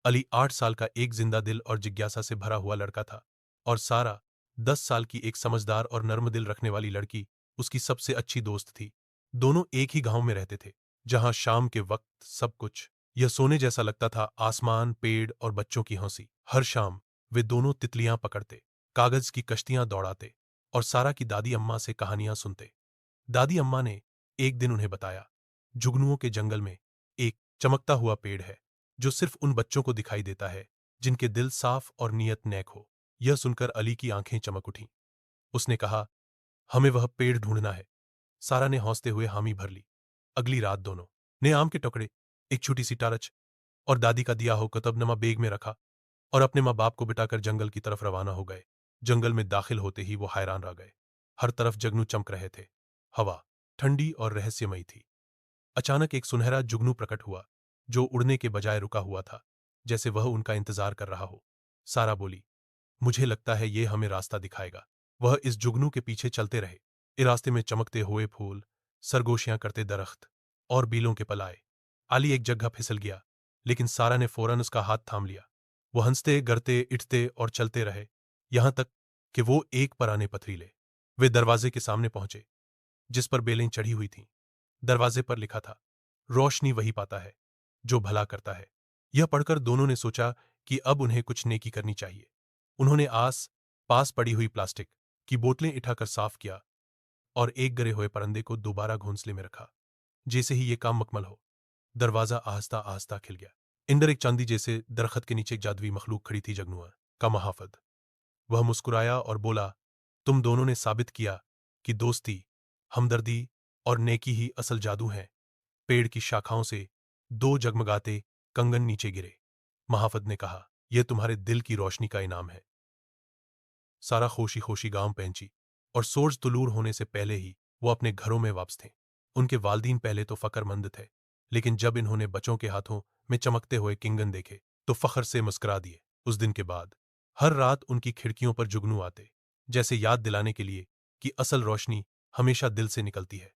अली 8 साल का एक जिंदा दिल और जिज्ञासा से भरा हुआ लड़का था, और सारा 10 साल की एक समझदार और नर्म दिल रखने वाली लड़की उसकी सबसे अच्छी दोस्त थी। दोनों एक ही गांव में रहते थे, जहां शाम के वक्त सब कुछ यह सोने जैसा लगता था। आसमान, पेड़ और बच्चों की हंसी। हर शाम वे दोनों तितलियां पकड़ते, कागज की कश्तियां दौड़ाते और सारा की दादी अम्मा से कहानियां सुनते। दादी अम्मा ने एक दिन उन्हें बताया, जुगनुओं के जंगल में एक चमकता हुआ पेड़ है, जो सिर्फ उन बच्चों को दिखाई देता है जिनके दिल साफ और नियत नेक हो। यह सुनकर अली की आंखें चमक उठीं। उसने कहा, हमें वह पेड़ ढूंढना है। सारा ने हौंसते हुए हामी भर ली। अगली रात दोनों ने आम के टुकड़े, एक छोटी सी टारच और दादी का दिया हो कतबनमा बेग में रखा और अपने माँ बाप को बिठाकर जंगल की तरफ रवाना हो गए। जंगल में दाखिल होते ही वो हैरान रह गए। हर तरफ जगनू चमक रहे थे। हवा ठंडी और रहस्यमयी थी। अचानक एक सुनहरा जुगनू प्रकट हुआ, जो उड़ने के बजाय रुका हुआ था, जैसे वह उनका इंतजार कर रहा हो। सारा बोली, मुझे लगता है ये हमें रास्ता दिखाएगा। वह इस जुगनू के पीछे चलते रहे। इस रास्ते में चमकते हुए फूल, सरगोशियां करते दरख्त और बीलों के पलाए। आली एक जगह फिसल गया, लेकिन सारा ने फौरन उसका हाथ थाम लिया। वो हंसते, गरते, इठते और चलते रहे, यहां तक कि वो एक पराने पथरीले वे दरवाजे के सामने पहुंचे, जिस पर बेलें चढ़ी हुई थीं। दरवाजे पर लिखा था, रोशनी वही पाता है जो भला करता है। यह पढ़कर दोनों ने सोचा कि अब उन्हें कुछ नेकी करनी चाहिए। उन्होंने आस पास पड़ी हुई प्लास्टिक की बोतलें उठाकर साफ किया और एक गिरे हुए परंदे को दोबारा घोंसले में रखा। जैसे ही यह काम मुकम्मल हो, दरवाजा आहिस्ता आहिस्ता खिल गया। इंदर एक चांदी जैसे दरख्त के नीचे एक जादुई मखलूक खड़ी थी, जगनुआ का महाफद। वह मुस्कुराया और बोला, तुम दोनों ने साबित किया कि दोस्ती, हमदर्दी और नेकी ही असल जादू हैं। पेड़ की शाखाओं से दो जगमगाते कंगन नीचे गिरे। महाफद ने कहा, यह तुम्हारे दिल की रोशनी का इनाम है। सारा खोशी खोशी गांव पहुंची, और सूरज तुलूर होने से पहले ही वो अपने घरों में वापस थे। उनके वालदीन पहले तो फकरमंद थे, लेकिन जब इन्होंने बच्चों के हाथों में चमकते हुए किंगन देखे तो फखर से मुस्कुरा दिए। उस दिन के बाद हर रात उनकी खिड़कियों पर जुगनू आते, जैसे याद दिलाने के लिए कि असल रोशनी हमेशा दिल से निकलती है।